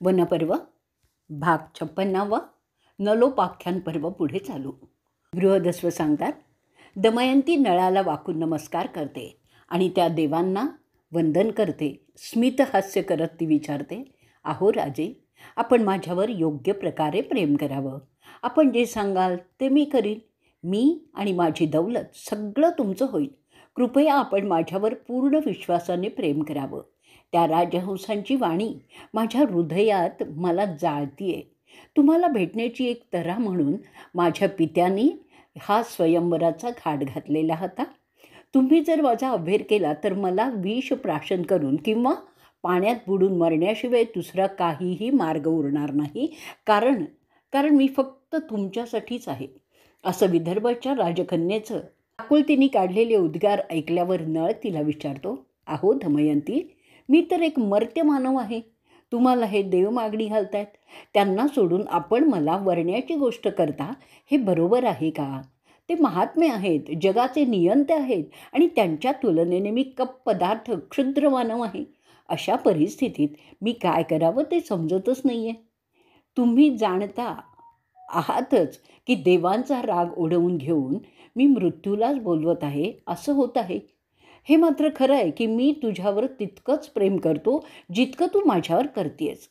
वनपर्व भाग 56 नलोपाख्यान पर्व पुढे चालू. बृहदस्व सांगतात, दमयंती नळाला वाकून नमस्कार करते आणि त्या देवांना वंदन करते. स्मितहास्य करत ती विचारते, अहो राजे, आपण माझ्यावर योग्य प्रकारे प्रेम करावं. आपण जे सांगाल ते मी करीन. मी आणि माझी दौलत सगळं तुमचं होईल. कृपया आपण माझ्यावर पूर्ण विश्वासाने प्रेम करावं. त्या राजहंसांची वाणी माझ्या हृदयात मला जाळतीये. तुम्हाला भेटण्याची एक तऱ्हा म्हणून माझ्या पित्याने हा स्वयंवराचा घाट घातलेला होता. तुम्ही जर माझा अभेर केला तर मला विष प्राशन करून किंवा पाण्यात बुडून मरण्याशिवाय दुसरा काहीही मार्ग उरणार नाही. कारण मी फक्त तुमच्यासाठीच आहे. असं विदर्भाच्या राजकन्येचं आकुलतीने काढलेले उद्गार ऐकल्यावर नळ तिला विचारतो, अहो दमयंती, मी तर एक मर्त्य मानव आहे. तुम्हाला हे देव मागणी घालतायत. त्यांना सोडून आपण मला वरण्याची गोष्ट करता हे बरोबर आहे का? ते महात्मे आहेत, जगाचे नियंते आहेत आणि त्यांच्या तुलनेने मी कप पदार्थ क्षुद्र मानव आहे. अशा परिस्थितीत मी काय करावं ते समजतच नाही आहे. तुम्ही जाणता आहातच की देवांचा राग ओढवून घेऊन मी मृत्यूलाच बोलवत आहे असं होत आहे. हे मात्र खरं आहे की मी तुझ्यावर तितकंच प्रेम करतो जितकं तू माझ्यावर करतेस.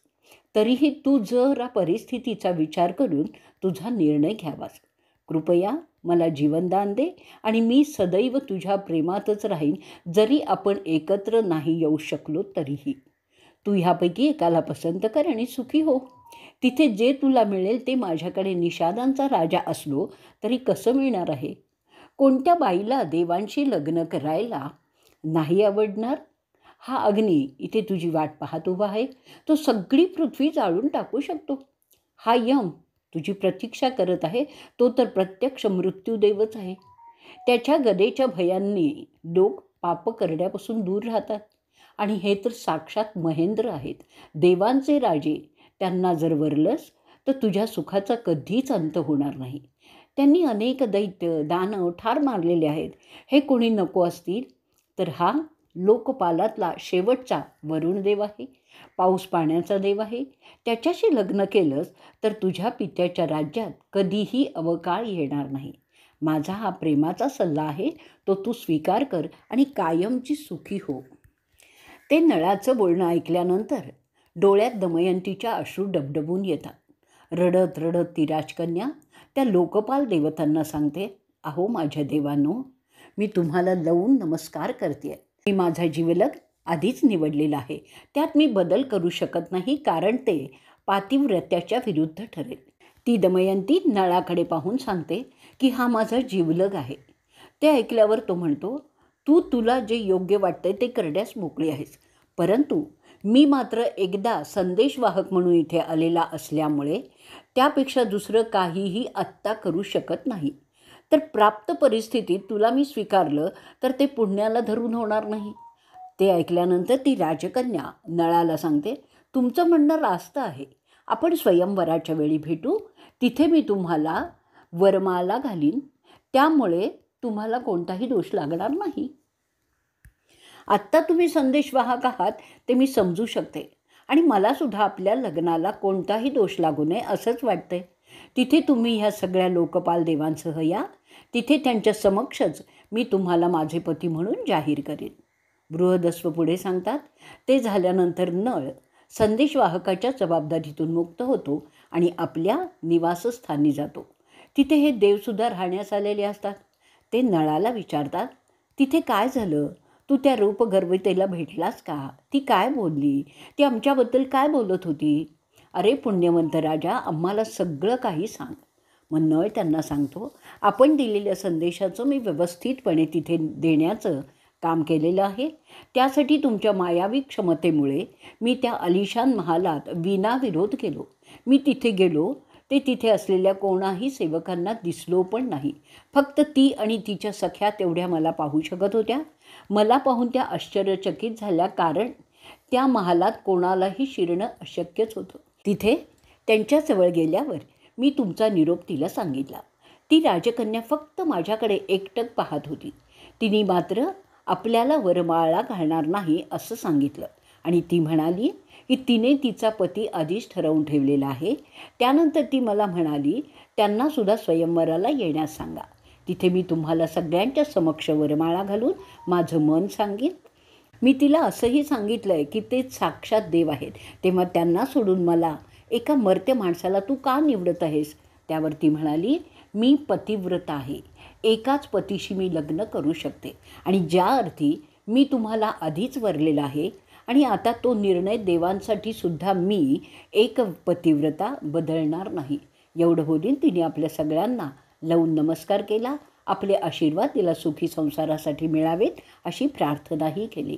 तरीही तू जरा परिस्थितीचा विचार करून तुझा निर्णय घ्यावास. कृपया मला जीवनदान दे आणि मी सदैव तुझ्या प्रेमातच राहीन, जरी आपण एकत्र नाही येऊ शकलो तरीही. तू ह्यापैकी एकाला पसंत कर आणि सुखी हो. तिथे जे तुला मिळेल ते माझ्याकडे निषादांचा राजा असलो तरी कसं मिळणार आहे? कोणत्या बाईला देवांशी लग्न करायला नाही आवडणार? हा अग्नी इथे तुझी वाट पाहत उभा आहे. तो सगळी पृथ्वी जाळून टाकू शकतो. हा यम तुझी प्रतीक्षा करत आहे. तो तर प्रत्यक्ष मृत्यूदेवच आहे. त्याच्या गदेच्या भयांनी लोक पाप करण्यापासून दूर राहतात. आणि हे तर साक्षात महेंद्र आहेत, देवांचे राजे. त्यांना जर वरलंस तर तुझ्या सुखाचा कधीच अंत होणार नाही. त्यांनी अनेक दैत्य दानव ठार मारलेले आहेत. हे कोणी नको असतील तर हा लोकपालातला शेवटचा वरुण देव आहे, पाऊस पाण्याचा देव आहे. त्याच्याशी लग्न केलंस तर तुझ्या पित्याच्या राज्यात कधीही अवकाळ येणार नाही. माझा हा प्रेमाचा सल्ला आहे, तो तू स्वीकार कर आणि कायमची सुखी हो. ते नळाचं बोलणं ऐकल्यानंतर डोळ्यात दमयंतीच्या अश्रू डबडबून येतात. रडत रडत ती राजकन्या त्या लोकपाल देवतांना सांगते, अहो माझ्या देवांनो, मी तुम्हाला लावून नमस्कार करते. मी माझा जीवलग आधीच निवडलेला आहे. त्यात मी बदल करू शकत नाही, कारण ते पातिव्रत्याच्या विरुद्ध ठरेल. ती दमयंती नळाकडे पाहून सांगते की हा माझा जीवलग आहे. ते ऐकल्यावर तो म्हणतो, तुला जे योग्य वाटतंय ते करण्यास मोकळी आहेस. परंतु मी मात्र एकदा संदेशवाहक म्हणून इथे आलेला असल्यामुळे त्यापेक्षा दुसरं काहीही आत्ता करू शकत नाही. तर प्राप्त परिस्थितीत तुला मी स्वीकारलं तर ते पुण्याला धरून होणार नाही. ते ऐकल्यानंतर ती राजकन्या नळाला सांगते, तुमचं म्हणणं रास्त आहे. आपण स्वयंवराच्या वेळी भेटू. तिथे मी तुम्हाला वरमाला घालीन. त्यामुळे तुम्हाला कोणताही दोष लागणार नाही. आत्ता तुम्ही संदेशवाहक आहात ते मी समजू शकते आणि मलासुद्धा आपल्या लग्नाला कोणताही दोष लागू नये असंच वाटतंय. तिथे तुम्ही ह्या सगळ्या लोकपाल देवांसह या. तिथे त्यांच्या समक्षच मी तुम्हाला माझे पती म्हणून जाहीर करेन. बृहदस्व पुढे सांगतात, ते झाल्यानंतर नळ संदेशवाहकाच्या जबाबदारीतून मुक्त होतो आणि आपल्या निवासस्थानी जातो. तिथे हे देवसुद्धा राहण्यास आलेले असतात. ते नळाला विचारतात, तिथे काय झालं? तू त्या रूपगर्वितेला भेटलास का? ती काय बोलली? ती आमच्याबद्दल काय बोलत होती? अरे पुण्यवंत राजा, आम्हाला सगळं काही सांग. मग नळ त्यांना सांगतो, आपण दिलेल्या संदेशाचं मी व्यवस्थितपणे तिथे देण्याचं काम केलेलं आहे. त्यासाठी तुमच्या मायावी क्षमतेमुळे मी त्या आलिशान महालात विनाविरोध गेलो. मी तिथे गेलो ते तिथे असलेल्या कोणाही सेवकांना दिसलो पण नाही. फक्त ती आणि तिच्या सख्या तेवढ्या मला पाहू शकत होत्या. मला पाहून त्या आश्चर्यचकित झाल्या, कारण त्या महालात कोणालाही शिरणं अशक्यच होतं. तिथे त्यांच्याजवळ गेल्यावर मी तुमचा निरोप तिला सांगितला. ती राजकन्या फक्त माझ्याकडे एकटक पाहत होती. तिने मात्र आपल्याला वरमाळा घालणार नाही असं सांगितलं आणि ती म्हणाली की तिने तिचा पती आधीच ठरवून ठेवलेला आहे. त्यानंतर ती मला म्हणाली, त्यांनासुद्धा स्वयंवराला येण्यास सांगा. तिथे मी तुम्हाला सगळ्यांच्या समक्ष वरमाळा घालून माझं मन सांगेन. मी तिला असंही सांगितलं आहे की ते साक्षात देव आहेत, तेव्हा त्यांना सोडून मला एका मर्त्य माणसाला तू का निवडत आहेस? त्यावर ती म्हणाली, मी पतिव्रत आहे. एकाच पतीशी मी लग्न करू शकते आणि ज्या अर्थी मी तुम्हाला आधीच वरलेला आहे आणि आता तो निर्णय देवांसाठी सुद्धा मी एक पतिव्रता बदलणार नाही. एवढं बोलून तिने आपल्या सगळ्यांना लावून नमस्कार केला. आपले आशीर्वाद तिला सुखी संसारासाठी मिळावेत अशी प्रार्थनाही केली.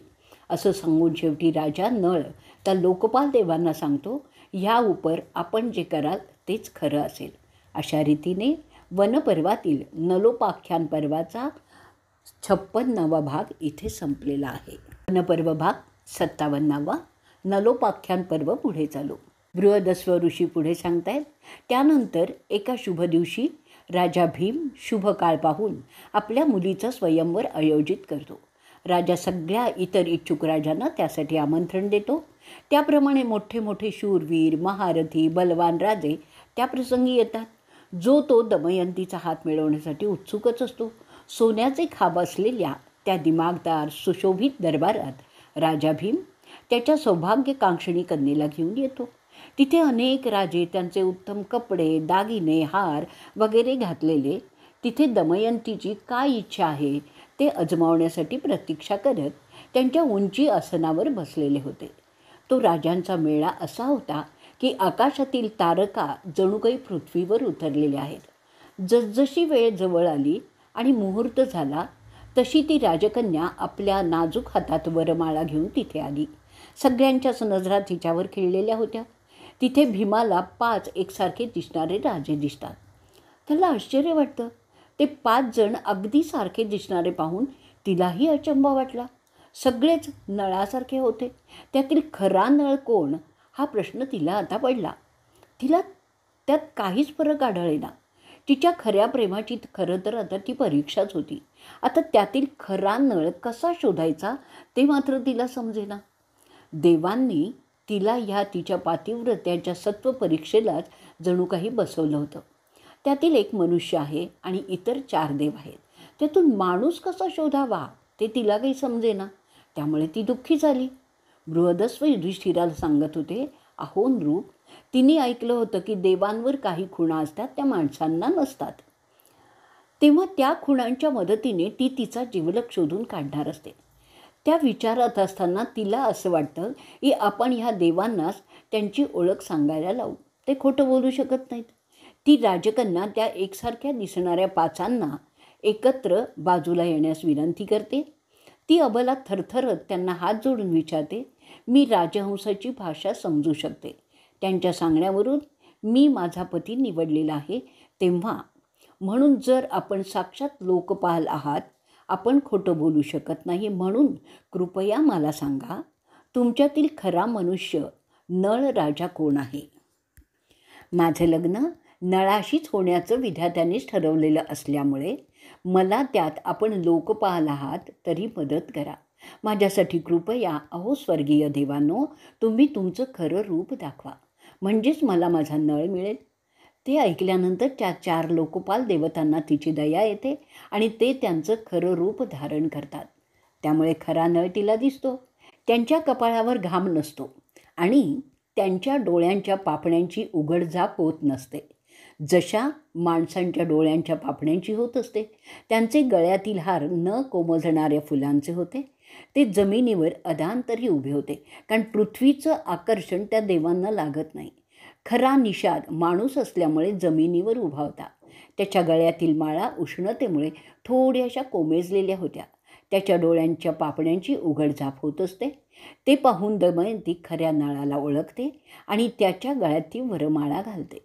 असं सांगून शेवटी राजा नळ त्या लोकपाल देवांना सांगतो, ह्या उपर आपण जे कराल तेच खरं असेल. अशा रीतीने वनपर्वातील नलोपाख्यान पर्वाचा 56वा भाग इथे संपलेला आहे. वनपर्व भाग 57वा नलोपाख्यान पर्व पुढे चालू. बृहदस्व ऋषी पुढे सांगतायत, त्यानंतर एका शुभ दिवशी राजा भीम शुभ काळ पाहून आपल्या मुलीचं स्वयंवर आयोजित करतो. राजा सगळ्या इतर इच्छुक राजांना त्यासाठी आमंत्रण देतो. त्याप्रमाणे मोठे मोठे शूरवीर, महारथी, बलवान राजे त्या प्रसंगी येतात. जो तो दमयंतीचा हात मिळवण्यासाठी उत्सुकच असतो. सोन्याचे खांब असलेल्या त्या दिमागदार सुशोभित दरबारात राजा भीम त्याच्या सौभाग्यकांक्षिणी कन्येला घेऊन येतो. तिथे अनेक राजे त्यांचे उत्तम कपडे, दागिने, हार वगैरे घातलेले तिथे दमयंतीची काय इच्छा आहे ते अजमावण्यासाठी प्रतीक्षा करत त्यांच्या उंची आसनावर बसलेले होते. तो राजांचा मेळा असा होता की आकाशातील तारका जणू काही पृथ्वीवर उतरलेल्या आहेत. जसजशी वेळ जवळ आली आणि मुहूर्त झाला तशी ती राजकन्या आपल्या नाजूक हातात वरमाळा घेऊन तिथे आली. सगळ्यांच्याच नजरा तिच्यावर खिळलेल्या होत्या. तिथे भीमाला 5 एकसारखे दिसणारे राजे दिसतात. त्याला आश्चर्य वाटतं. ते 5 जण अगदी सारखे दिसणारे पाहून तिलाही अचंबा वाटला. सगळेच नळासारखे होते. त्यातील खरा नळ कोण हा प्रश्न तिला आता पडला. तिला त्यात काहीच फरक आढळेना. तिच्या खऱ्या प्रेमाची खरं तर आता ती परीक्षाच होती. आता त्यातील खरा नळ कसा शोधायचा ते मात्र तिला समजेना. देवांनी तिला ह्या तिच्या पातिव्रत्याच्या सत्व परीक्षेलाच जणू काही बसवलं होतं. त्यातील एक मनुष्य आहे आणि इतर 4 देव आहेत. त्यातून माणूस कसा शोधावा ते तिला काही समजेना. त्यामुळे ती दुःखी झाली. बृहदस्व युधिष्ठिराला सांगत होते, अहो नृप, तिने ऐकलं होतं की देवांवर काही खुणा असतात, त्या माणसांना नसतात. तेव्हा त्या खुणांच्या मदतीने ती तिचा जिवलग शोधून काढणार असते. त्या विचारात असताना तिला असं वाटतं की आपण ह्या देवांनाच त्यांची ओळख सांगायला लावू. ते खोटं बोलू शकत नाहीत. ती राजकन्या त्या एकसारख्या दिसणाऱ्या 5 एकत्र बाजूला येण्यास विनंती करते. ती अबला थरथरत त्यांना हात जोडून विचारते, मी राजहंसाची भाषा समजू शकते. त्यांच्या सांगण्यावरून मी माझा पती निवडलेला आहे. तेव्हा म्हणून जर आपण साक्षात लोकपाल आहात, आपण खोटं बोलू शकत नाही. म्हणून कृपया मला सांगा, तुमच्यातील खरा मनुष्य नळ राजा कोण आहे? माझं लग्न नळाशीच होण्याचं विधात्यानेच ठरवलेलं असल्यामुळे मला त्यात आपण लोकपाल आहात तरी मदत करा. माझ्यासाठी कृपया अहो स्वर्गीय देवांनो, तुम्ही तुमचं खरं रूप दाखवा, म्हणजेच मला माझा नळ मिळेल. ते ऐकल्यानंतर त्या 4 लोकपाल देवतांना तिची दया येते आणि ते त्यांचं खरं रूप धारण करतात. त्यामुळे खरा नळ तिला दिसतो. त्यांच्या कपाळावर घाम नसतो आणि त्यांच्या डोळ्यांच्या पापण्यांची उघडझाप होत नसते, जशा माणसांच्या डोळ्यांच्या पापण्यांची होत असते. त्यांचे गळ्यातील हार न कोमजणाऱ्या फुलांचे होते. ते जमिनीवर अधांतरी उभे होते, कारण पृथ्वीचं आकर्षण त्या देवांना लागत नाही. खरा निषाद माणूस असल्यामुळे जमिनीवर उभा होता. त्याच्या गळ्यातील माळा उष्णतेमुळे थोड्याशा कोमेजलेल्या होत्या. त्याच्या डोळ्यांच्या पापण्यांची उघडझाप होत असते. ते पाहून दमयंती खऱ्या नळाला ओळखते आणि त्याच्या गळ्यात ती वरमाळा घालते.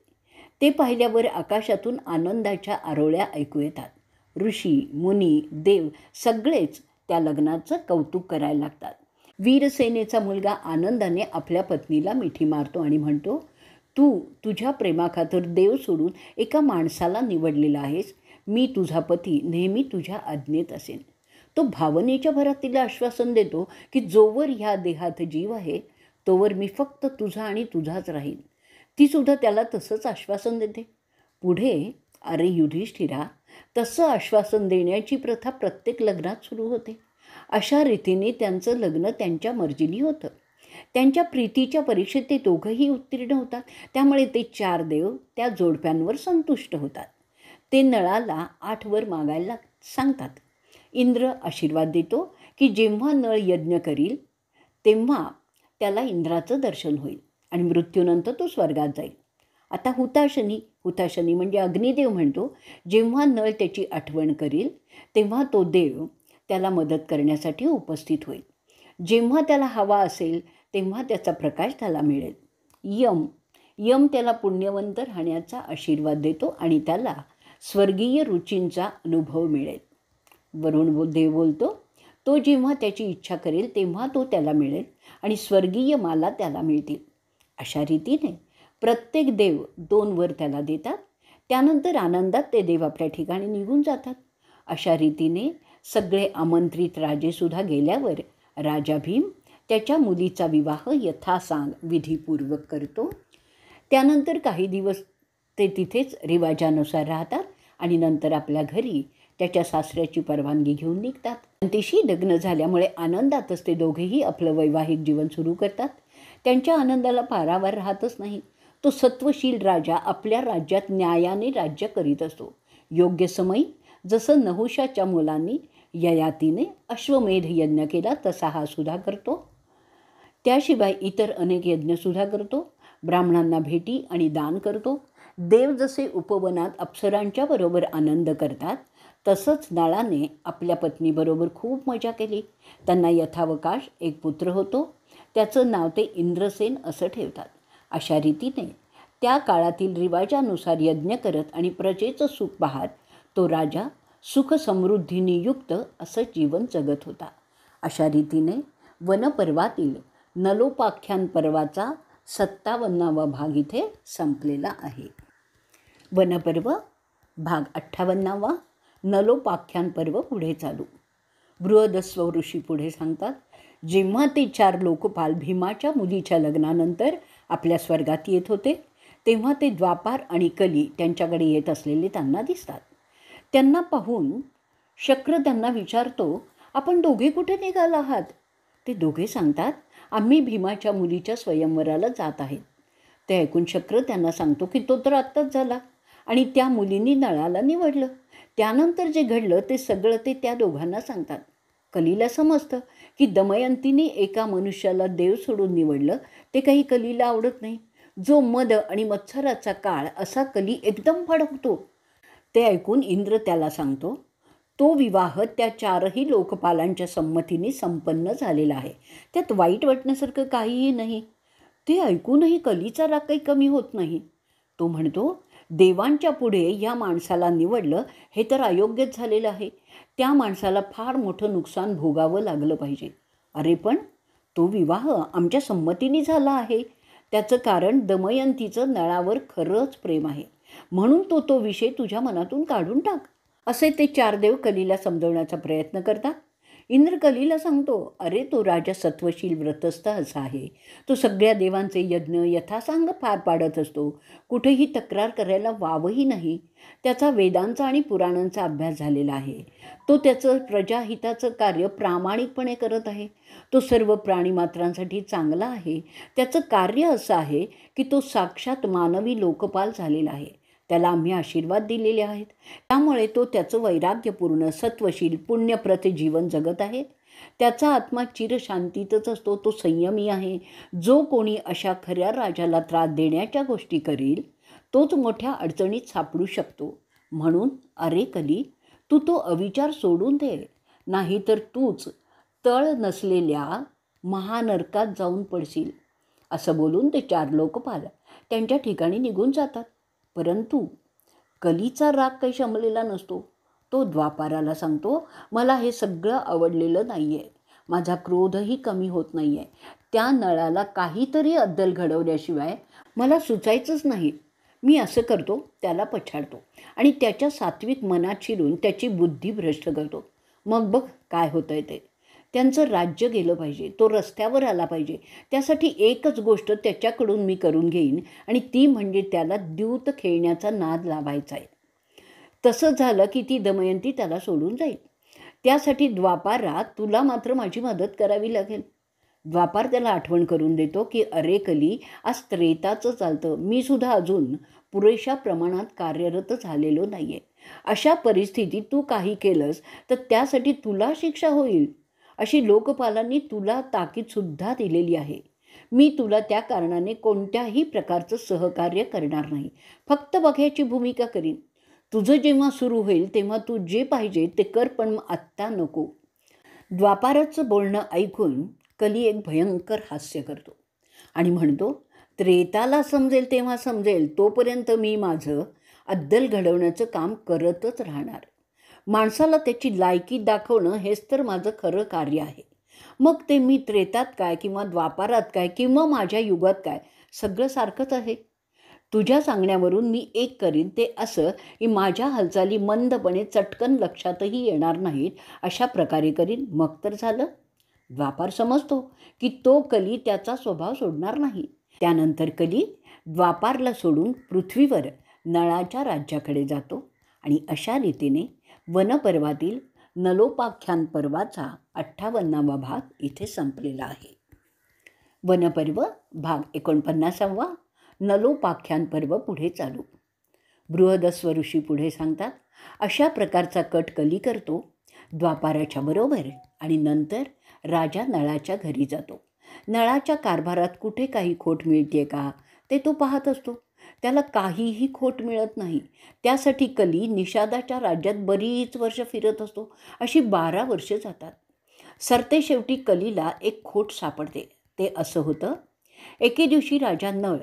ते पाहिल्यावर आकाशातून आनंदाच्या आरोळ्या ऐकू येतात. ऋषी, मुनी, देव सगळेच त्या लग्नाचं कौतुक करायला लागतात. वीरसेनेचा मुलगा आनंदाने आपल्या पत्नीला मिठी मारतो आणि म्हणतो, तू तुझ्या प्रेमाखातर देव सोडून एका माणसाला निवडलेला आहेस. मी तुझा पती नेहमी तुझ्या आज्ञेत असेन. तो भावनेच्या भरात तिला आश्वासन देतो की जोवर ह्या देहात जीव आहे तोवर मी फक्त तुझा आणि तुझाच राहीन. तीसुद्धा त्याला तसंच आश्वासन देते. पुढे अरे युधिष्ठिरा, तसं आश्वासन देण्याची प्रथा प्रत्येक लग्नात सुरू होते. अशा रीतीने त्यांचं लग्न त्यांच्या मर्जीने होतं. त्यांच्या प्रीतीच्या परीक्षेत ते दोघंही उत्तीर्ण होतात. त्यामुळे ते 4 देव त्या जोडप्यांवर संतुष्ट होतात. ते नळाला 8 वर मागायला सांगतात. इंद्र आशीर्वाद देतो की जेव्हा नळ यज्ञ करील तेव्हा त्याला इंद्राचं दर्शन होईल आणि मृत्यूनंतर तो स्वर्गात जाईल. आता हुताशनी म्हणजे अग्निदेव म्हणतो, जेव्हा नळ त्याची आठवण करील तेव्हा तो देव त्याला मदत करण्यासाठी उपस्थित होईल. जेव्हा त्याला हवा असेल तेव्हा त्याचा प्रकाश त्याला मिळेल. यम त्याला पुण्यवंत राहण्याचा आशीर्वाद देतो आणि त्याला स्वर्गीय रुचींचा अनुभव मिळेल. वरुण देव बोलतो, तो जेव्हा त्याची इच्छा करेल तेव्हा तो त्याला मिळेल आणि स्वर्गीय माला त्याला मिळतील. अशा रीतीने प्रत्येक देव 2 वर त्याला देतात. त्यानंतर आनंदात ते देव आपल्या ठिकाणी निघून जातात. अशा रीतीने सगळे आमंत्रित राजेसुद्धा गेल्यावर राजा भीम त्याच्या मुलीचा विवाह यथासांग विधीपूर्वक करतो. त्यानंतर काही दिवस ते तिथेच रिवाजानुसार राहतात आणि नंतर आपल्या घरी त्याच्या सासऱ्याची परवानगी घेऊन निघतात. अंतीशी लग्न झाल्यामुळे आनंदातच ते दोघेही आपलं वैवाहिक जीवन सुरू करतात. त्यांच्या आनंदाला पारावार राहतच नाही. तो सत्वशील राजा आपल्या राज्यात न्यायाने राज्य करीत असतो. योग्य समयी जसं नहुषाच्या मुलांनी ययातीने अश्वमेध यज्ञ केला तसा हा सुद्धा करतो. त्याशिवाय इतर अनेक यज्ञसुद्धा करतो. ब्राह्मणांना भेटी आणि दान करतो. देव जसे उपवनात अप्सरांच्या बरोबर आनंद करतात तसंच नळाने आपल्या पत्नीबरोबर खूप मजा केली. त्यांना यथावकाश एक पुत्र होतो. त्याचं नाव ते इंद्रसेन असं ठेवतात. अशा रीतीने त्या काळातील रिवाजानुसार यज्ञ करत आणि प्रजेचं सुख पाहत तो राजा सुखसमृद्धीने युक्त असं जीवन जगत होता. अशा रीतीने वनपर्वातील नलोपाख्यान पर्वाचा 57वा भाग इथे संपलेला आहे. वनपर्व भाग 58वा नलोपाख्यान पर्व पुढे चालू. बृहदस्व ऋषी पुढे सांगतात, जेव्हा ते 4 लोकपाल भीमाच्या मुलीच्या लग्नानंतर आपल्या स्वर्गात येत होते तेव्हा ते द्वापार आणि कली त्यांच्याकडे येत असलेले त्यांना दिसतात. त्यांना पाहून शक्र त्यांना विचारतो, आपण दोघे कुठे निघाला आहात? ते दोघे सांगतात, आम्ही भीमाच्या मुलीच्या स्वयंवराला जात आहेत. ते ऐकून शक्र त्यांना सांगतो की तो तर आत्ताच झाला आणि त्या मुलींनी नळाला निवडलं. त्यानंतर जे घडलं ते सगळं ते त्या दोघांना सांगतात. कलीला समजतं की दमयंतीने एका मनुष्याला देव सोडून निवडलं ते काही कलीला आवडत नाही. जो मद आणि मत्सराचा काळ असा कली एकदम फडकतो. ते ऐकून इंद्र त्याला सांगतो, तो विवाह त्या 4ही लोकपालांच्या संमतीने संपन्न झालेला आहे. त्यात वाईट वाटण्यासारखं काहीही नाही. ते ऐकूनही कलीचा राग काही कमी होत नाही. तो म्हणतो, देवांच्या पुढे या माणसाला निवडलं हे तर अयोग्यच झालेलं आहे. त्या माणसाला फार मोठं नुकसान भोगावं लागलं पाहिजे. अरे पण तो विवाह आमच्या संमतीने झाला आहे. त्याचं कारण दमयंतीचं नळावर खरंच प्रेम आहे. म्हणून तो विषय तुझ्या मनातून काढून टाक. असे ते 4 देव कलीला समजवण्याचा प्रयत्न करतात. इंद्र कलीला सांगतो, अरे तो राजा सत्वशील व्रतस्थ असा आहे. तो सगळ्या देवांचे यज्ञ यथासांग पार पाडत असतो. कुठेही तक्रार करायला वावही नाही. त्याचा वेदांचा आणि पुराणांचा अभ्यास झालेला आहे. तो त्याचं प्रजाहिताचं कार्य प्रामाणिकपणे करत आहे. तो सर्व प्राणीमात्रांसाठी चांगला आहे. त्याचं कार्य असं आहे की तो साक्षात मानवी लोकपाल झालेला आहे. त्याला आम्ही आशीर्वाद दिलेले आहेत. त्यामुळे तो त्याचं वैराग्यपूर्ण सत्वशील पुण्यप्रत जीवन जगत आहे. त्याचा आत्मा चिरशांतीतच असतो. तो संयमी आहे. जो कोणी अशा खऱ्या राजाला त्रास देण्याच्या गोष्टी करील तोच मोठ्या अडचणीत सापडू शकतो. म्हणून अरे कली, तू तो अविचार सोडून दे, नाहीतर तूच तळ नसलेल्या महानरकात जाऊन पडशील. असं बोलून ते 4 लोकपाल त्यांच्या ठिकाणी निघून जातात. परंतु कलीचा राग काही शमलेला नसतो. तो द्वापाराला सांगतो, मला हे सगळं आवडलेलं नाही आहे. माझा क्रोधही कमी होत नाही आहे. त्या नळाला काहीतरी अद्दल घडवल्याशिवाय मला सुचायचंच नाही. मी असं करतो, त्याला पछाडतो आणि त्याच्या सात्विक मनात शिरून त्याची बुद्धी भ्रष्ट करतो. मग बघ काय होतं आहे ते. त्यांचं राज्य गेलं पाहिजे, तो रस्त्यावर आला पाहिजे. त्यासाठी एकच गोष्ट त्याच्याकडून मी करून घेईन आणि ती म्हणजे त्याला द्यूत खेळण्याचा नाद लावायचा आहे. तसं झालं की ती दमयंती त्याला सोडून जाईल. त्यासाठी द्वापारात तुला मात्र माझी मदत करावी लागेल. द्वापार त्याला आठवण करून देतो की अरे कली, आज त्रेताचं चालतं, मी सुद्धा अजून पुरेशा प्रमाणात कार्यरत झालेलो नाही आहे. अशा परिस्थितीत तू काही केलंस तर त्यासाठी तुला शिक्षा होईल अशी लोकपालांनी तुला ताकीदसुद्धा दिलेली आहे. मी तुला त्या कारणाने कोणत्याही प्रकारचं सहकार्य करणार नाही, फक्त बघ्याची भूमिका करीन. तुझं जेव्हा सुरू होईल तेव्हा तू जे पाहिजे ते कर, पण आत्ता नको. द्वापाराचं बोलणं ऐकून कली एक भयंकर हास्य करतो आणि म्हणतो, त्रेताला समजेल तेव्हा समजेल, तोपर्यंत मी माझं अद्दल घडवण्याचं काम करतच राहणार. माणसाला त्याची लायकी दाखवणं हेच तर माझं खरं कार्य आहे. मग ते मी त्रेतात काय किंवा द्वापारात काय किंवा माझ्या युगात काय, सगळं सारखंच आहे. तुझ्या सांगण्यावरून मी एक करीन ते असं की माझ्या हालचाली मंदपणे चटकन लक्षातही येणार नाहीत, अशा प्रकारे करीन. मग तर झालं. द्वापार समजतो की तो कली त्याचा स्वभाव सोडणार नाही. त्यानंतर कली द्वापारला सोडून पृथ्वीवर नळाच्या राज्याकडे जातो आणि अशा रीतीने वनपर्वातील नलोपाख्यान पर्वाचा 58वा भाग इथे संपलेला आहे. वनपर्व भाग 49वा, नलोपाख्यान पर्व पुढे चालू. बृहदस्व ऋषी पुढे सांगतात, अशा प्रकारचा कट कली करतो द्वापाराच्या बरोबर आणि नंतर राजा नळाच्या घरी जातो. नळाच्या कारभारात कुठे काही खोट मिळते का ते तो पाहत असतो. त्याला काहीही खोट मिळत नाही. त्यासाठी कली निषादाच्या राज्यात बरीच वर्ष फिरत असतो. अशी 12 वर्षे जातात. सरते शेवटी कलीला एक खोट सापडते. ते असं होतं, एके दिवशी राजा नळ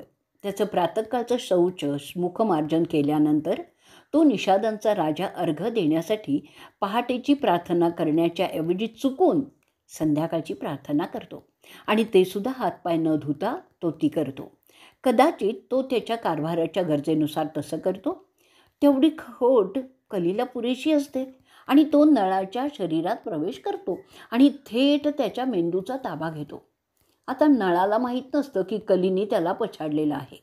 त्याचं प्रातःकाळचं शौच मुखमार्जन केल्यानंतर तो निषादांचा राजा अर्घ देण्यासाठी पहाटेची प्रार्थना करण्याच्या ऐवजी चुकून संध्याकाळची प्रार्थना करतो आणि ते सुद्धा हातपाय न धुता तो ती करतो. कदाचित तो त्याच्या कारभाराच्या गरजेनुसार तसं करतो. तेवढी खोट कलीला पुरेशी असते आणि तो नळाच्या शरीरात प्रवेश करतो आणि थेट त्याच्या मेंदूचा ताबा घेतो. आता नळाला माहीत नसतं की कलीने त्याला पछाडलेलं आहे.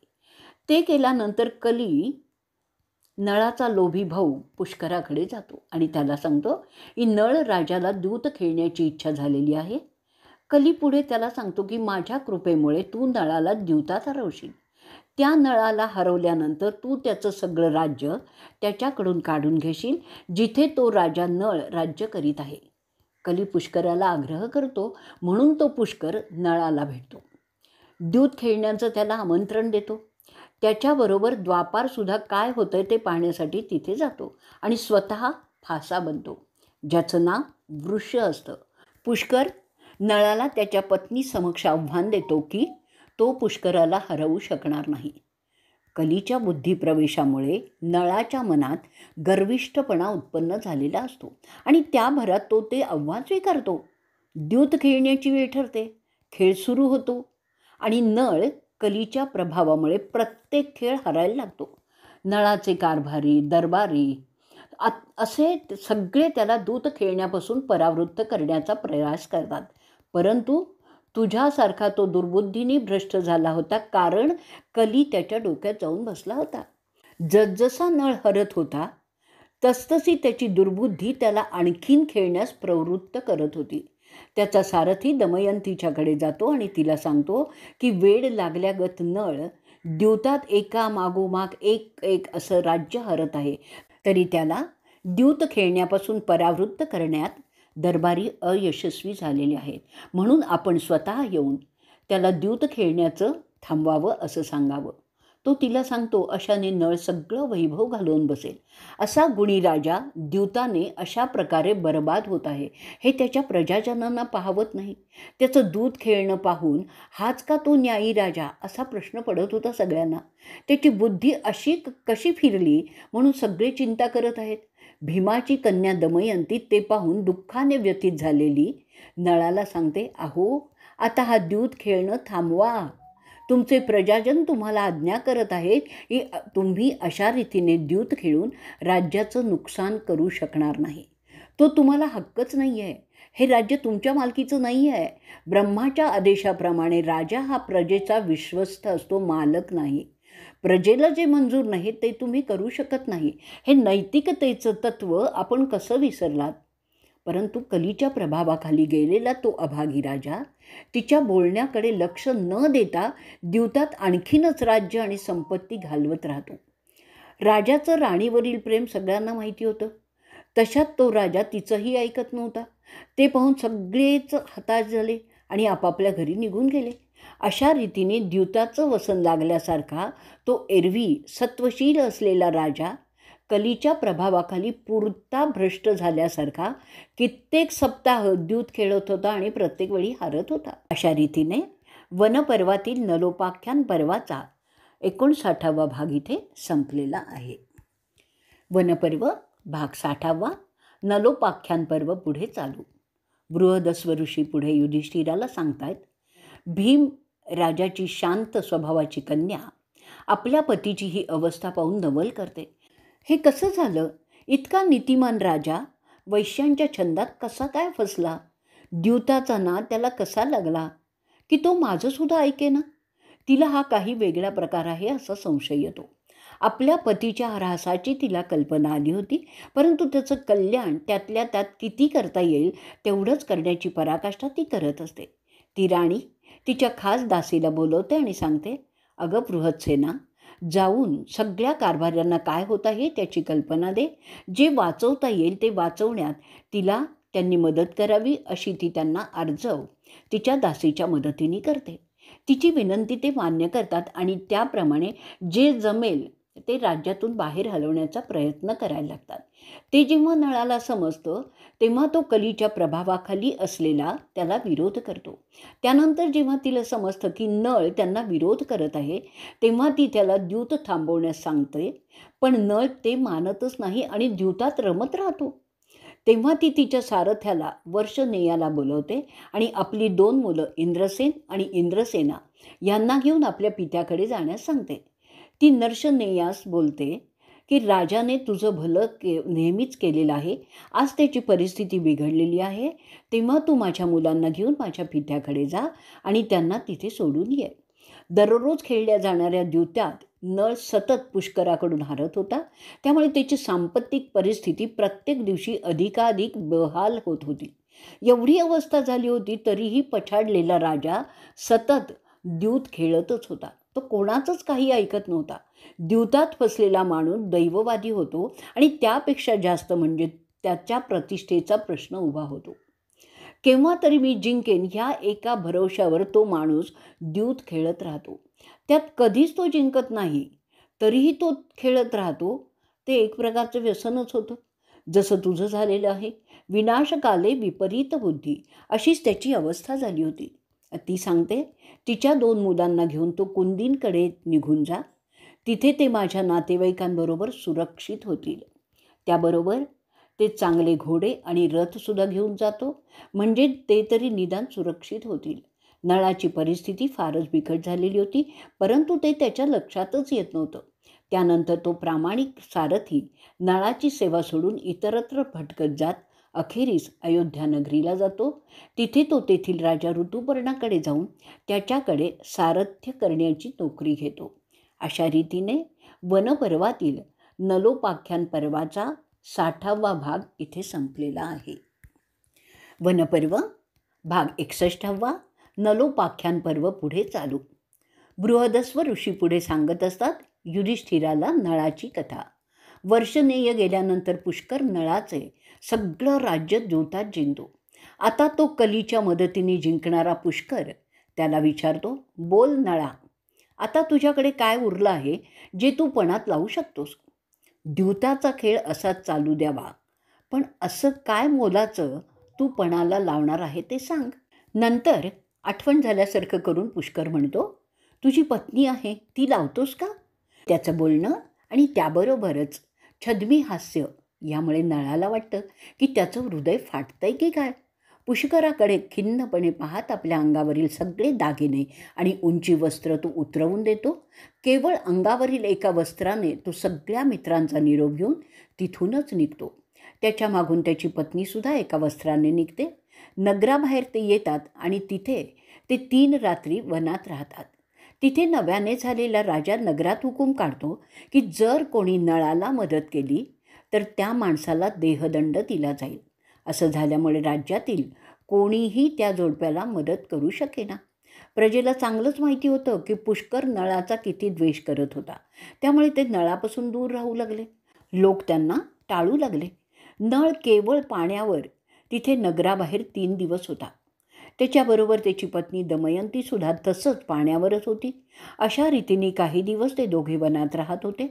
ते केल्यानंतर कली नळाचा लोभी भाऊ पुष्कराकडे जातो आणि त्याला सांगतो की नळ राजाला दूत खेळण्याची इच्छा झालेली आहे. कली पुढे त्याला सांगतो की माझ्या कृपेमुळे तू नळाला द्यूतात हरवशील. त्या नळाला हरवल्यानंतर तू त्याचं सगळं राज्य त्याच्याकडून काढून घेशील, जिथे तो राजा नळ राज्य करीत आहे. कली पुष्कराला आग्रह करतो म्हणून तो पुष्कर नळाला भेटतो. द्यूत खेळण्याचं त्याला आमंत्रण देतो. त्याच्याबरोबर द्वापारसुद्धा काय होतंय ते पाहण्यासाठी तिथे जातो आणि स्वतः फासा बनतो, ज्याचं नाव वृष असतं. पुष्कर नळाला त्याच्या पत्नी समक्ष आव्हान देतो की तो पुष्कराला हरवू शकणार नाही. कलीच्या बुद्धिप्रवेशामुळे नळाच्या मनात गर्विष्ठपणा उत्पन्न झालेला असतो आणि त्या भरात तो ते आव्हान स्वीकारतो. द्यूत खेळण्याची वेळ ठरते. खेळ सुरू होतो आणि नळ कलीच्या प्रभावामुळे प्रत्येक खेळ हरायला लागतो. नळाचे कारभारी, दरबारी असे सगळे त्याला दूत खेळण्यापासून परावृत्त करण्याचा प्रयास करतात. परंतु तुझ्यासारखा तो दुर्बुद्धीने भ्रष्ट झाला होता, कारण कली त्याच्या डोक्यात जाऊन बसला होता. जसजसा नळ हरत होता तसतशी त्याची दुर्बुद्धी त्याला आणखीन खेळण्यास प्रवृत्त करत होती. त्याचा सारथी दमयंतीच्याकडे जातो आणि तिला सांगतो की वेड लागल्यागत नळ द्यूतात एका मागोमाग एक एक असं राज्य हरत आहे, तरी त्याला द्यूत खेळण्यापासून परावृत्त करण्यात दरबारी अयशस्वी झालेले आहेत. म्हणून आपण स्वतः येऊन त्याला द्यूत खेळण्याचं थांबवावं असं सांगावं. तो तिला सांगतो. अशाने नळ सगळं वैभव घालवून बसेल. असा गुणी राजा द्यूताने अशा प्रकारे बरबाद होत आहे हे त्याच्या प्रजाजनांना पाहवत नाही. त्याचं दूत खेळणं पाहून हाच का तो न्यायी राजा असा प्रश्न पडत होता सगळ्यांना. त्याची बुद्धी अशी कशी फिरली म्हणून सगळे चिंता करत आहेत. भीमाची कन्या दमयंती ते पाहून दुःखाने व्यथित झालेली नळाला सांगते, अहो आता हा द्यूत खेळणं थांबवा. तुमचे प्रजाजन तुम्हाला आज्ञा करत आहेत की तुम्ही अशा रीतीने द्यूत खेळून राज्याचं नुकसान करू शकणार नाही. तो तुम्हाला हक्कच नाही आहे. हे राज्य तुमच्या मालकीचं नाही आहे. ब्रह्माच्या आदेशाप्रमाणे राजा हा प्रजेचा विश्वस्त असतो, मालक नाही. प्रजेला जे मंजूर नाही ते तुम्ही करू शकत नाही. हे नैतिकतेचं तत्त्व आपण कसं विसरलात? परंतु कलीच्या प्रभावाखाली गेलेला तो अभागी राजा तिच्या बोलण्याकडे लक्ष न देता द्यूतात आणखीनच राज्य आणि संपत्ती घालवत राहतो. राजाचं राणीवरील प्रेम सगळ्यांना माहिती होतं. तशात तो राजा तिचंही ऐकत नव्हता. ते पाहून सगळेच हताश झाले आणि आपापल्या घरी निघून गेले. अशा रीतीने द्यूताचं वसन लागल्यासारखा तो एरवी सत्वशील असलेला राजा कलीच्या प्रभावाखाली पुरता भ्रष्ट झाल्यासारखा कित्येक सप्ताह द्यूत खेळत होता आणि प्रत्येक वेळी हारत होता. अशा रीतीने वनपर्वातील नलोपाख्यान पर्वाचा 59वा भाग इथे संपलेला आहे. वनपर्व भाग 60वा, नलोपाख्यान पर्व पुढे चालू. बृहदस्व ऋषी पुढे युधिष्ठिराला सांगतायत, भीम राजाची शांत स्वभावाची कन्या आपल्या पतीची ही अवस्था पाहून नवल करते. हे कसं झालं? इतका नीतिमान राजा वैश्यांच्या छंदात कसा काय फसला? द्यूताचा ना त्याला कसा लागला की तो माझंसुद्धा ऐकेना? तिला हा काही वेगळा प्रकार आहे असा संशय येतो. आपल्या पतीच्या ऱ्हासाची तिला कल्पना आली होती, परंतु त्याचं कल्याण त्यातल्या त्यात किती करता येईल तेवढंच करण्याची पराकाष्ठा ती करत असते. ती राणी तिच्या खास दासीला बोलवते आणि सांगते, अगं बृहत्सेना, जाऊन सगळ्या कारभाऱ्यांना काय होत आहे त्याची कल्पना दे. जे वाचवता येईल ते वाचवण्यात तिला त्यांनी मदत करावी अशी ती त्यांना आर्जव तिच्या दासीच्या मदतीने करते. तिची विनंती ते मान्य करतात आणि त्याप्रमाणे जे जमेल ते राज्यातून बाहेर हलवण्याचा प्रयत्न करायला लागतात. ते जेव्हा नळाला समजतं तेव्हा तो कलीच्या प्रभावाखाली असलेला त्याला विरोध करतो. त्यानंतर जेव्हा तिला समजतं की नळ त्यांना विरोध करत आहे तेव्हा ती त्याला द्यूत थांबवण्यास सांगते, पण नळ ते मानतच नाही आणि द्यूतात रमत राहतो. तेव्हा ती तिच्या सारथ्याला वर्षनेयाला बोलवते आणि आपली 2 मुलं इंद्रसेन आणि इंद्रसेना यांना घेऊन आपल्या पित्याकडे जाण्यास सांगते. ती नर्षनेयास बोलते की राजाने तुझं भलं नेहमीच केलेलं आहे. आज त्याची परिस्थिती बिघडलेली आहे. तेव्हा तू माझ्या मुलांना घेऊन माझ्या पित्याकडे जा आणि त्यांना तिथे सोडून ये. दररोज खेळल्या जाणाऱ्या द्यूतात नळ सतत पुष्कराकडून हारत होता. त्यामुळे त्याची सांपत्तिक परिस्थिती प्रत्येक दिवशी अधिकाधिक बहाल होत होती. एवढी अवस्था झाली होती तरीही पछाडलेला राजा सतत द्यूत खेळतच होता. तो कोणाचंच काही ऐकत नव्हता. द्यूतात फसलेला माणूस दैववादी होतो आणि त्यापेक्षा जास्त म्हणजे त्याच्या प्रतिष्ठेचा प्रश्न उभा होतो. केव्हा तरी मी जिंकेन ह्या एका भरवशावर तो माणूस द्यूत खेळत राहतो. त्यात कधीच तो जिंकत नाही तरीही तो खेळत राहतो. ते एक प्रकारचं व्यसनच होतं. जसं तुझं झालेलं आहे. विनाशकाले विपरीत बुद्धी अशीच त्याची अवस्था झाली होती. ती सांगते, तिच्या 2 मुलांना घेऊन तो कुंदीनकडे निघून जा. तिथे ते माझ्या नातेवाईकांबरोबर सुरक्षित होतील. त्याबरोबर ते चांगले घोडे आणि रथसुद्धा घेऊन जातो, म्हणजे ते तरी निदान सुरक्षित होतील. नळाची परिस्थिती फारच बिकट झालेली होती, परंतु ते त्याच्या लक्षातच येत नव्हतं. त्यानंतर तो प्रामाणिक सारथी नळाची सेवा सोडून इतरत्र भटकत जात अखेरीस अयोध्या नगरीला जातो. तिथे तो तेथील राजा ऋतुपर्णाकडे जाऊन त्याच्याकडे सारथ्य करण्याची नोकरी घेतो. अशा रीतीने वनपर्वातील नलोपाख्यान पर्वाचा 60वा भाग इथे संपलेला आहे. वनपर्व भाग 61वा, नलोपाख्यान पर्व पुढे चालू. बृहदस्व ऋषी पुढे सांगत असतात युधिष्ठिराला नळाची कथा. वर्षनेय गेल्यानंतर पुष्कर नळाचे सगळं राज्य द्यूतात जिंकतो. आता तो कलीच्या मदतीने जिंकणारा पुष्कर त्याला विचारतो, बोल नळा, आता तुझ्याकडे काय उरलं आहे जे तू पणात लावू शकतोस? द्यूताचा खेळ असाच चालू द्यावा, पण असं काय मोलाचं तू पणाला लावणार आहे ते सांग. नंतर आठवण झाल्यासारखं करून पुष्कर म्हणतो, तुझी पत्नी आहे ती लावतोस का? त्याचं बोलणं आणि त्याबरोबरच छद्मी हास्य यामुळे नळाला वाटतं की त्याचं हृदय फाटतंय की काय. पुष्कराकडे खिन्नपणे पाहत आपल्या अंगावरील सगळे दागिने आणि उंची वस्त्र तो उतरवून देतो. केवळ अंगावरील एका वस्त्राने तो सगळ्या मित्रांचा निरोप घेऊन तिथूनच निघतो. त्याच्या मागून त्याची पत्नीसुद्धा एका वस्त्राने निघते. नगराबाहेर ते येतात आणि तिथे ते 3 रात्री वनात राहतात. तिथे नव्याने झालेला राजा नगरात हुकूम काढतो की जर कोणी नळाला मदत केली तर त्या माणसाला देहदंड दिला जाईल. असं झाल्यामुळे राज्यातील कोणीही त्या जोडप्याला मदत करू शकेना. प्रजेला चांगलंच माहिती होतं की पुष्कर नळाचा किती द्वेष करत होता. त्यामुळे ते नळापासून दूर राहू लागले. लोक त्यांना टाळू लागले. नळ केवळ पाण्यावर तिथे नगराबाहेर 3 दिवस होता. त्याच्याबरोबर त्याची पत्नी दमयंतीसुद्धा तसंच पाण्यावरच होती. अशा रीतीने काही दिवस ते दोघे वनात राहत होते.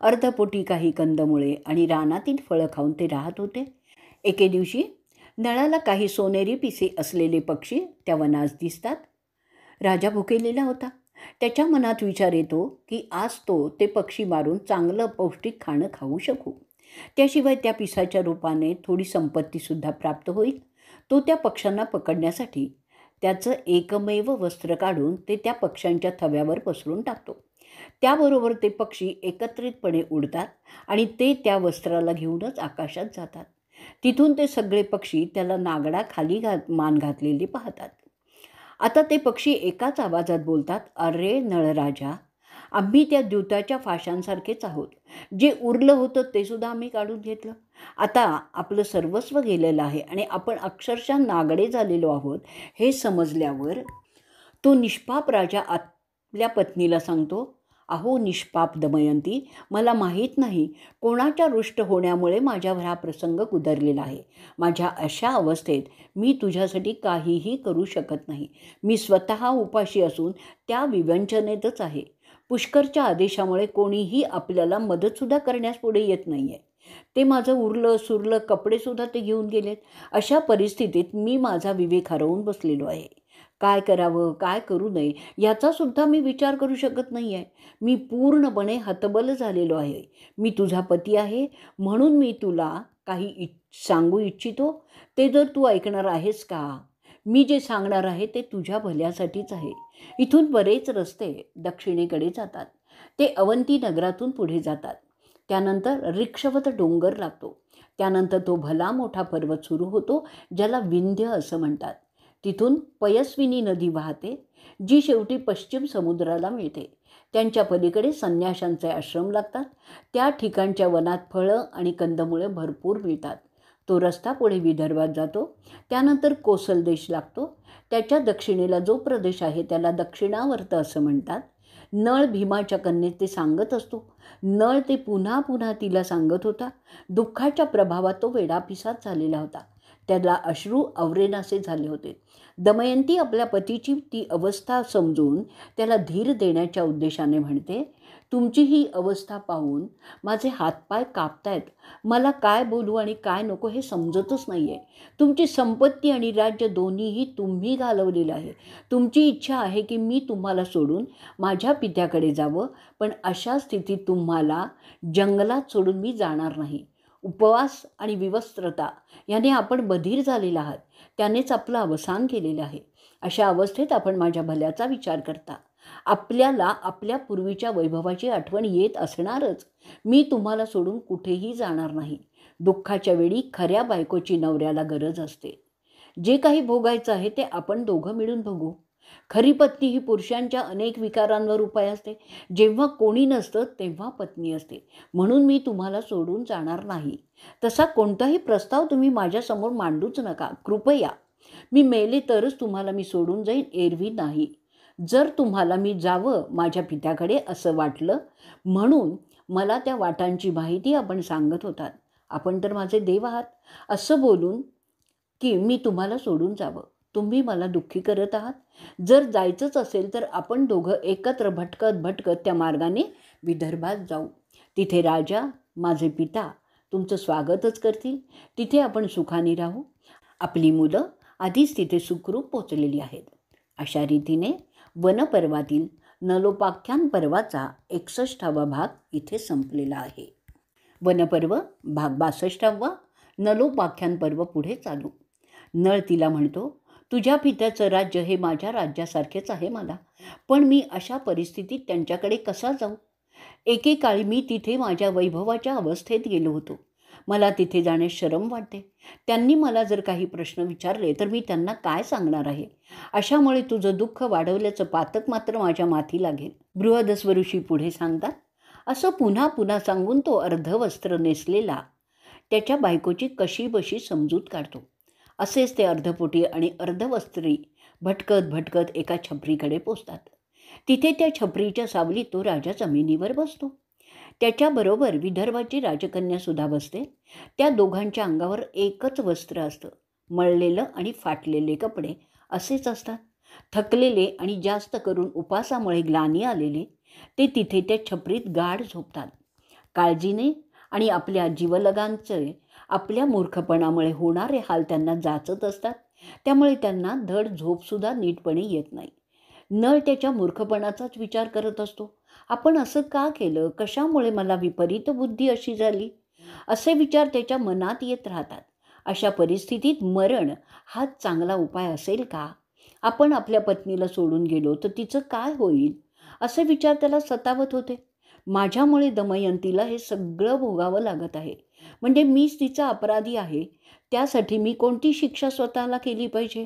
अर्धपोटी काही कंदमुळे आणि रानातील फळं खाऊन ते राहत होते. एके दिवशी नळाला काही सोनेरी पिसे असलेले पक्षी त्या वनात दिसतात. राजा भुकेलेला होता. त्याच्या मनात विचार येतो की आज तो ते पक्षी मारून चांगलं पौष्टिक खाणं खाऊ शकू. त्याशिवाय त्या पिसाच्या रूपाने थोडी संपत्तीसुद्धा प्राप्त होईल. तो त्या पक्ष्यांना पकडण्यासाठी त्याचं एकमेव वस्त्र काढून ते त्या पक्ष्यांच्या थव्यावर पसरून टाकतो. त्याबरोबर ते पक्षी एकत्रितपणे उडतात आणि ते त्या वस्त्राला घेऊनच आकाशात जातात. तिथून ते सगळे पक्षी त्याला नागडा खाली मान घातलेली पाहतात. आता ते पक्षी एकाच आवाजात बोलतात, अरे नळराजा, आम्ही त्या द्यूताच्या फाशांसारखेच आहोत. जे उरलं होतं ते सुद्धा आम्ही काढून घेतलं. आता आपलं सर्वस्व गेलेलं आहे आणि आपण अक्षरशः नागडे झालेलो आहोत हे समजल्यावर तो निष्पाप राजा आपल्या पत्नीला सांगतो, अहो निष्पाप दमयंती, मला माहीत नाही कोणाच्या रुष्ट होण्यामुळे माझ्यावर हा प्रसंग उतरलेला आहे. माझ्या अशा अवस्थेत मी तुझ्यासाठी काहीही करू शकत नाही. मी स्वतः उपाशी असून त्या विवंचनेतच आहे. पुष्करच्या आदेशामुळे कोणीही आपल्याला मदतसुद्धा करण्यास पुढे येत नाही आहे. ते माझं उरलं सुरलं कपडेसुद्धा ते घेऊन गेलेत. अशा परिस्थितीत मी माझा विवेक हरवून बसलेलो आहे. काय करावं काय करू नये याचासुद्धा मी विचार करू शकत नाही आहे. मी पूर्णपणे हतबल झालेलो आहे. मी तुझा पती आहे म्हणून मी तुला काही सांगू इच्छितो. ते जर तू ऐकणार आहेस का? मी जे सांगणार आहे ते तुझ्या भल्यासाठीच आहे. इथून बरेच रस्ते दक्षिणेकडे जातात. ते अवंती नगरातून पुढे जातात. त्यानंतर रिक्षवत डोंगर लागतो. त्यानंतर तो भला मोठा पर्वत सुरू होतो ज्याला विंध्य असं म्हणतात. तिथून पयस्विनी नदी वाहते जी शेवटी पश्चिम समुद्राला मिळते. त्यांच्या पलीकडे संन्याशांचे आश्रम लागतात. त्या ठिकाणच्या वनात फळं आणि कंदमुळे भरपूर मिळतात. तो रस्ता पुढे विदर्भात जातो. त्यानंतर कोसल देश लागतो. त्याच्या दक्षिणेला जो प्रदेश आहे त्याला दक्षिणावर्त असं म्हणतात. नळ भीमाच्या कन्येत ते सांगत असतो. नळ ते पुन्हा पुन्हा तिला सांगत होता. दुःखाच्या प्रभावात तो वेडापिसाच झालेला होता. त्याला अश्रू अवरेनासे झाले होते. दमयंती आपल्या पतीची ती अवस्था समजून त्याला धीर देण्याच्या उद्देशाने म्हणते, तुमची ही अवस्था पाहून माझे हातपाय कापतायत. मला काय बोलू आणि काय नको हे समजतच नाही आहे. तुमची संपत्ती आणि राज्य दोन्हीही तुम्ही घालवलेलं आहे. तुमची इच्छा आहे की मी तुम्हाला सोडून माझ्या पित्याकडे जावं, पण अशा स्थितीत तुम्हाला जंगलात सोडून मी जाणार नाही. उपवास आणि विवस्त्रता याने आपण बधीर झालेला आहात. त्यानेच आपलं अवसान केलेलं आहे. अशा अवस्थेत आपण माझ्या भल्याचा विचार करता. आपल्याला आपल्या पूर्वीच्या वैभवाची आठवण येत असणारच. मी तुम्हाला सोडून कुठेही जाणार नाही. दुःखाच्या वेळी खऱ्या बायकोची नवऱ्याला गरज असते. जे काही भोगायचं आहे ते आपण दोघं मिळून बघू. खरी पत्नी ही पुरुषांच्या अनेक विकारांवर उपाय असते. जेव्हा कोणी नसतं तेव्हा पत्नी असते. म्हणून मी तुम्हाला सोडून जाणार नाही. तसा कोणताही प्रस्ताव तुम्ही माझ्यासमोर मांडूच नका. कृपया. मी मेले तरच तुम्हाला मी सोडून जाईन, एरवी नाही. जर तुम्हाला मी जावं माझ्या पित्याकडे असं वाटलं म्हणून मला त्या वाटांची माहिती आपण सांगत होतात. आपण तर माझे देव आहात असं बोलून की मी तुम्हाला सोडून जावं. तुम्ही मला दुःखी करत आहात. जर जायचंच असेल तर आपण दोघं एकत्र भटकत भटकत त्या मार्गाने विदर्भात जाऊ. तिथे राजा माझे पिता तुमचं स्वागतच करतील. तिथे आपण सुखाने राहू. आपली मुलं आधीच तिथे सुखरूप पोचलेली आहेत. अशा रीतीने वनपर्वातील नलोपाख्यान पर्वाचा 61वा भाग इथे संपलेला आहे. वनपर्व भाग 62वा नलोपाख्यान पर्व पुढे चालू. नळ तिला म्हणतो, तुझ्या पित्याचं राज्य हे माझ्या राज्यासारखेच आहे मला, पण मी अशा परिस्थितीत त्यांच्याकडे कसा जाऊ? एकेकाळी मी तिथे माझ्या वैभवाच्या अवस्थेत गेलो होतो. मला तिथे जाण्यास शरम वाटते. त्यांनी मला जर काही प्रश्न विचारले तर मी त्यांना काय सांगणार आहे. अशामुळे तुझं दुःख वाढवल्याचं पातक मात्र माझ्या माथी लागेल. बृहदस्व ऋषी पुढे सांगतात. असं पुन्हा पुन्हा सांगून तो अर्धवस्त्र नेसलेला त्याच्या बायकोची कशीबशी समजूत काढतो. असेच ते अर्धपोटी आणि अर्धवस्त्री भटकत भटकत एका छपरीकडे पोचतात. तिथे त्या छपरीच्या सावलीत तो राजा जमिनीवर बसतो. त्याच्याबरोबर विदर्भाची राजकन्यासुद्धा बसते. त्या दोघांच्या अंगावर एकच वस्त्र असतं. मळलेलं आणि फाटलेले कपडे असेच असतात. थकलेले आणि जास्त करून उपासामुळे ग्लानी आलेले ते तिथे त्या छपरीत गाढ झोपतात. काळजीने आणि आपल्या जीवलगांचे आपल्या मूर्खपणामुळे होणारे हाल त्यांना जाचत असतात. त्यामुळे त्यांना धड झोपसुद्धा नीटपणे येत नाही. नळ त्याच्या मूर्खपणाचाच विचार करत असतो. आपण असं का केलं? कशामुळे मला विपरीत बुद्धी अशी झाली? असे विचार त्याच्या मनात येत राहतात. अशा परिस्थितीत मरण हा चांगला उपाय असेल का? आपण आपल्या पत्नीला सोडून गेलो तर तिचं काय होईल? असे विचार त्याला सतावत होते. माझ्यामुळे दमयंतीला हे सगळं भोगावं लागत आहे. म्हणजे मीच तिचा अपराधी आहे. त्यासाठी मी कोणती शिक्षा स्वतःला केली पाहिजे?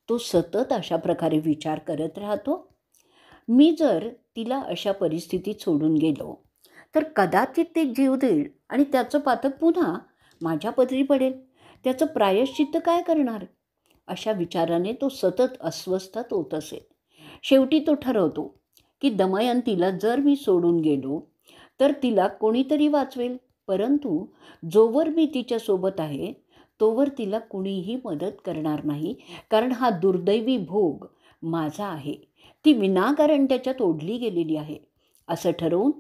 तो सतत अशा प्रकारे विचार करत राहतो. मी जर तिला अशा परिस्थितीत सोडून गेलो तर कदाचित ते जीव देईल आणि त्याचं पातक पुन्हा माझ्या पदरी पडेल. त्याचं प्रायश्चित्त काय करणार? अशा विचाराने तो सतत अस्वस्थ होत असेल. शेवटी तो ठरवतो की दमयंतीला जर मी सोडून गेलो तर तिला कोणीतरी वाचवेल. परंतु जोवर मी तिच्यासोबत आहे तोवर तिला कुणीही मदत करणार नाही, कारण हा दुर्दैवी भोग माझा आहे. ती विनाकारण त्याच्यात ओढली गेलेली आहे. असं ठरवून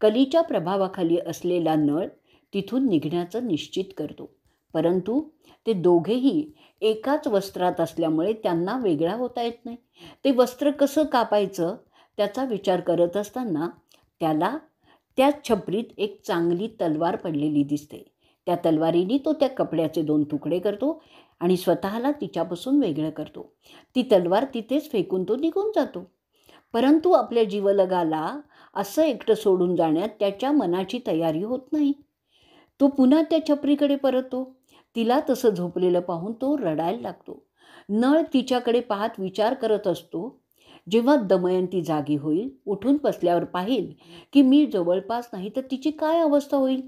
कलीच्या प्रभावाखाली असलेला नळ तिथून निघण्याचं निश्चित करतो. परंतु ते दोघेही एकाच वस्त्रात असल्यामुळे त्यांना वेगळा होता येत नाही. ते वस्त्र कसं कापायचं त्याचा विचार करत असताना त्याला त्या छपरीत एक चांगली तलवार पडलेली दिसते. त्या तलवारीने तो त्या कपड्याचे 2 तुकडे करतो आणि स्वतःला तिच्यापासून वेगळं करतो. ती तलवार तिथेच फेकून तो निघून जातो. परंतु आपल्या जीवलगाला असं एकटं सोडून जाण्यात त्याच्या मनाची तयारी होत नाही. तो पुन्हा त्या छपरीकडे परततो. तिला तसं झोपलेलं पाहून तो रडायला लागतो. नळ तिच्याकडे पाहत विचार करत असतो, जेव्हा दमयंती जागी होईल, उठून बसल्यावर पाहिल की मी जवळपास नाही तर तिची काय अवस्था होईल?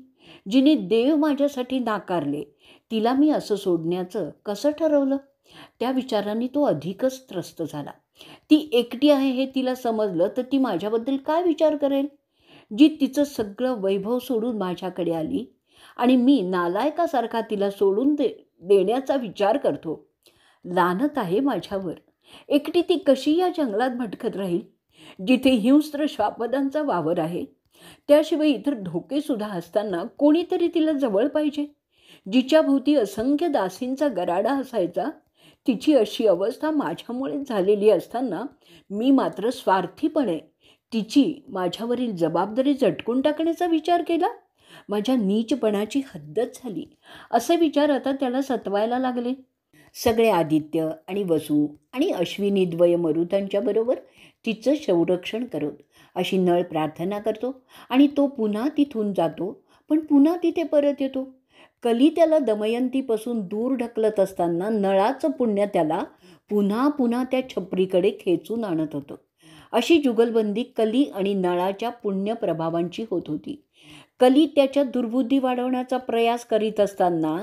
जिने देव माझ्यासाठी नाकारले तिला मी असं सोडण्याचं कसं ठरवलं? त्या विचाराने तो अधिकच त्रस्त झाला. ती एकटी आहे हे तिला समजलं तर ती माझ्याबद्दल काय विचार करेल? जी तिचं सगळं वैभव सोडून माझ्याकडे आली आणि मी नालायकासारखा तिला सोडून देण्याचा विचार करतो. लानत आहे माझ्यावर. एकटी ती कशी या जंगलात भटकत राहील जिथे हिंस्त्र श्वापदांचा वावर आहे? त्याशिवाय इतर धोकेसुद्धा असताना कोणीतरी तिला जवळ पाहिजे. जिच्या भोवती असंख्य दासींचा गराडा असायचा तिची अशी अवस्था माझ्यामुळेच झालेली असताना मी मात्र स्वार्थीपणे तिची माझ्यावरील जबाबदारी झटकून टाकण्याचा विचार केला. माझ्या नीचपणाची हद्दच झाली. असे विचार आता त्याला सतवायला लागले. सगळे आदित्य आणि वसू आणि अश्विनीद्वय मरुतांच्याबरोबर तिचं संरक्षण करोत अशी नळ प्रार्थना करतो आणि तो पुन्हा तिथून जातो. पण पुन्हा तिथे परत येतो. कली त्याला दमयंतीपासून दूर ढकलत असताना नळाचं पुण्य त्याला पुन्हा पुन्हा त्या छपरीकडे खेचून आणत होतं. अशी जुगलबंदी कली आणि नळाच्या पुण्यप्रभावांची होत होती. कली त्याच्या दुर्बुद्धी वाढवण्याचा प्रयास करीत असताना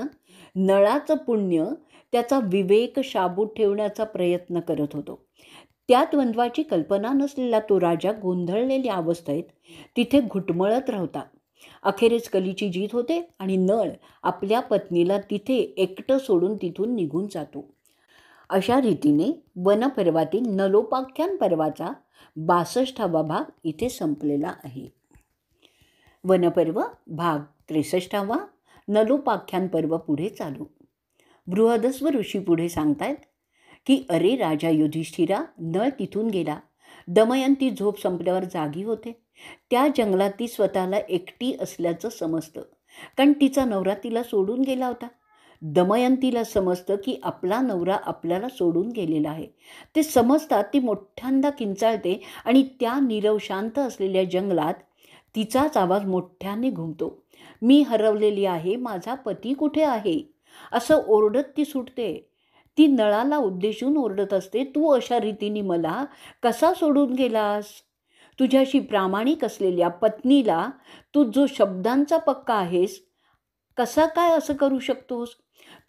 नळाचं पुण्य त्याचा विवेक शाबूत ठेवण्याचा प्रयत्न करत होतो. त्या द्वंद्वाची कल्पना नसलेला तो राजा गोंधळलेल्या अवस्थेत तिथे घुटमळत राहता. अखेरीस कलीची जीत होते आणि नळ आपल्या पत्नीला तिथे एकटं सोडून तिथून निघून जातो. अशा रीतीने वनपर्वातील नलोपाख्यान पर्वाचा 62वा भाग इथे संपलेला आहे. वनपर्व भाग 63वा नलोपाख्यान पर्व पुढे चालू. बृहदस्व ऋषी पुढे सांगतायत की अरे राजा युधिष्ठिरा, नळ तिथून गेला. दमयंती झोप संपल्यावर जागी होते. त्या जंगलात ती स्वतःला एकटी असल्याचं समजतं, कारण तिचा नवरा तिला सोडून गेला होता. दमयंतीला समजतं की आपला नवरा आपल्याला सोडून गेलेला आहे. ते समजतात ती मोठ्यांदा किंचाळते आणि त्या नीरव शांत असलेल्या जंगलात तिचाच आवाज मोठ्याने घुमतो. मी हरवलेली आहे, माझा पती कुठे आहे, असं ओरडत ती सुटते. ती नळाला उद्देशून ओरडत असते, तू अशा रीतीने मला कसा सोडून गेलास? तुझ्याशी प्रामाणिक असलेल्या पत्नीला तू जो शब्दांचा पक्का आहेस, कसा काय असं करू शकतोस?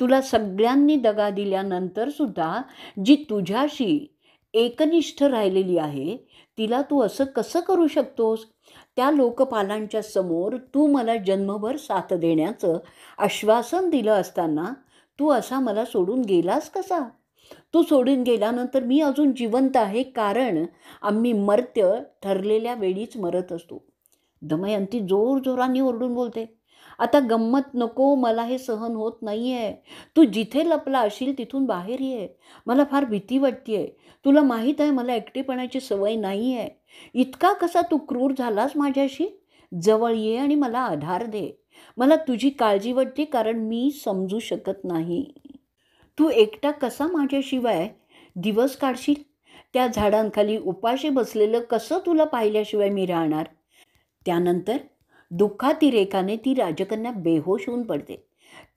तुला सगळ्यांनी दगा दिल्यानंतर सुद्धा जी तुझ्याशी एकनिष्ठ राहिलेली आहे, तिला तू असं कसं करू शकतोस? त्या लोकपालांच्या समोर तू मला जन्मभर साथ देण्याचं आश्वासन दिलं असताना तू असा मला सोडून गेलास कसा? तू सोडून गेल्यानंतर मी अजून जिवंत आहे, कारण आम्ही मर्त्य ठरलेल्या वेळीच मरत असतो. दमयंती जोरजोराने ओरडून बोलते, आता गंमत नको, मला हे सहन होत नाही आहे. तू जिथे लपला असशील तिथून बाहेर ये. मला फार भीती वाटते आहे. तुला माहीत आहे मला एकटेपणाची सवय नाही आहे. इतका कसा तू क्रूर झालास माझ्याशी? जवळ ये आणि मला आधार दे. मला तुझी काळजी वाटते, कारण मी समजू शकत नाही. तू एकटा कसा माझ्याशिवाय दिवस काढशील? त्या झाडांखाली उपाशी बसलेलं कसं तुला पाहिल्याशिवाय मी राहणार? त्यानंतर दुःखातिरेकाने ती राजकन्या बेहोश होऊन पडते.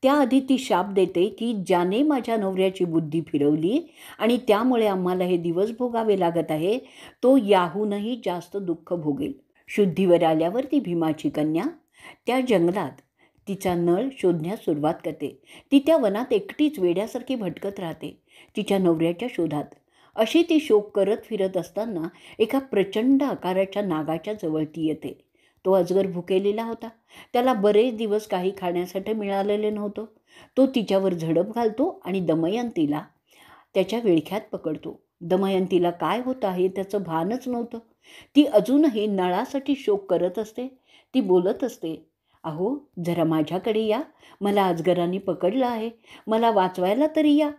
त्याआधी ती शाप देते की ज्याने माझ्या नवऱ्याची बुद्धी फिरवली आणि त्यामुळे आम्हाला हे दिवस भोगावे लागत आहे, तो याहूनही जास्त दुःख भोगेल. शुद्धीवर आल्यावर ती भीमाची कन्या त्या जंगलात तिचा नळ शोधण्यास सुरुवात करते. ती त्या वनात एकटीच वेड्यासारखी भटकत राहते, तिच्या नवऱ्याच्या शोधात. अशी ती शोक करत फिरत असताना एका प्रचंड आकाराच्या नागाच्या जवळ ती येते. तो अजगर भुकेलेला होता. त्याला बरेच दिवस काही खाण्यासाठी मिळालेले नव्हतं. तो तिच्यावर झडप घालतो आणि दमयंतीला त्याच्या विळख्यात पकडतो. दमयंतीला काय होत आहे त्याचं भानच नव्हतं. ती अजूनही नळासाठी शोक करत असते. ती बोलत असते, अहो जरा माझ्याकडे या, मला अजगराने पकडलं आहे, मला वाचवायला तरी या.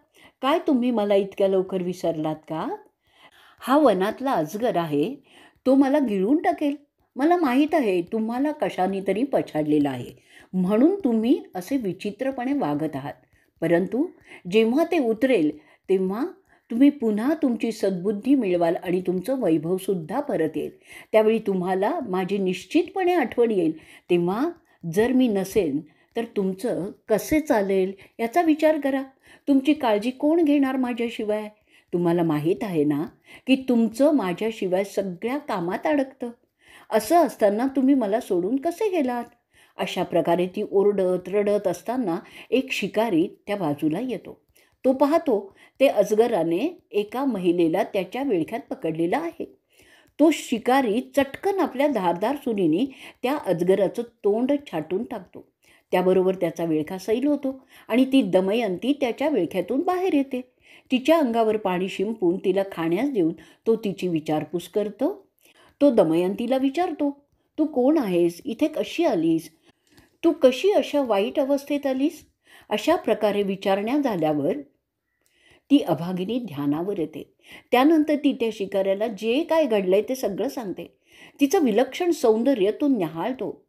काय तुम्ही मला इतक्या लवकर विसरलात का? हा वनातला अजगर आहे, तो मला गिळून टाकेल. मला माहीत आहे तुम्हाला कशाने तरी पछाडलेलं आहे, म्हणून तुम्ही असे विचित्रपणे वागत आहात. परंतु जेव्हा ते उतरेल तेव्हा तुम्ही पुन्हा तुमची सद्बुद्धी मिळवाल आणि तुमचं वैभवसुद्धा परत येईल. त्यावेळी तुम्हाला माझी निश्चितपणे आठवण येईल. तेव्हा जर मी नसेन तर तुमचं कसे चालेल याचा विचार करा. तुमची काळजी कोण घेणार माझ्याशिवाय? तुम्हाला माहीत आहे ना की तुमचं माझ्याशिवाय सगळ्या कामात अडकतं. असं असताना तुम्ही मला सोडून कसे गेलात? अशा प्रकारे ती ओरडत रडत असताना एक शिकारी त्या बाजूला येतो. तो पाहतो ते अजगराने एका महिलेला त्याच्या विळख्यात पकडलेला आहे. तो शिकारी चटकन आपल्या धारदार सुरीने त्या अजगराचं तोंड छाटून टाकतो. त्याबरोबर त्याचा विळखा सैल होतो आणि ती दमयंती त्याच्या विळख्यातून बाहेर येते. तिच्या अंगावर पाणी शिंपून तिला खाण्यास देऊन तो तिची विचारपूस करतो. तो दमयंतीला विचारतो, तू कोण आहेस? इथे कशी आलीस? तू कशी अशा वाईट अवस्थेत आलीस? अशा प्रकारे विचारण्या झाल्यावर ती अभागिनी ध्यानावर येते. त्यानंतर ती त्या शिकाऱ्याला जे काय घडलंय ते सगळं सांगते. तिचं विलक्षण सौंदर्य तो न्याहाळतो.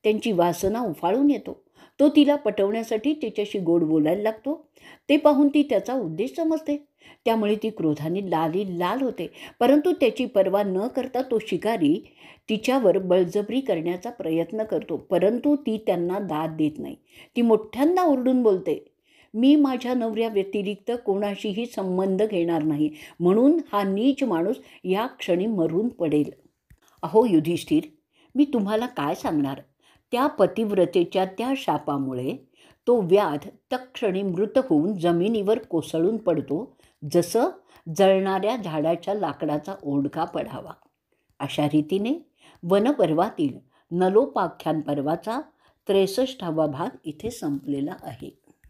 त्यांची वासना उफाळून येतो. तो तिला पटवण्यासाठी तिच्याशी गोड बोलायला लागतो. ते पाहून ती त्याचा उद्देश समजते. त्यामुळे ती क्रोधाने लाल होते. परंतु त्याची पर्वा न करता तो शिकारी तिच्यावर बळजबरी करण्याचा प्रयत्न करतो. परंतु ती त्यांना दाद देत नाही. ती मोठ्यांदा ओरडून बोलते, मी माझ्या नवऱ्या व्यतिरिक्त कोणाशीही संबंध घेणार नाही, म्हणून हा नीच माणूस या क्षणी मरून पडेल. अहो युधिष्ठिर, मी तुम्हाला काय सांगणार? त्या पतिव्रतेच्या त्या शापामुळे तो व्याध तत्क्षणी मृत होऊन जमिनीवर कोसळून पडतो, जसं जळणाऱ्या झाडाच्या लाकडाचा ओंडका पडावा. अशा रीतीने वनपर्वातील नलोपाख्यान पर्वाचा 63वा भाग इथे संपलेला आहे.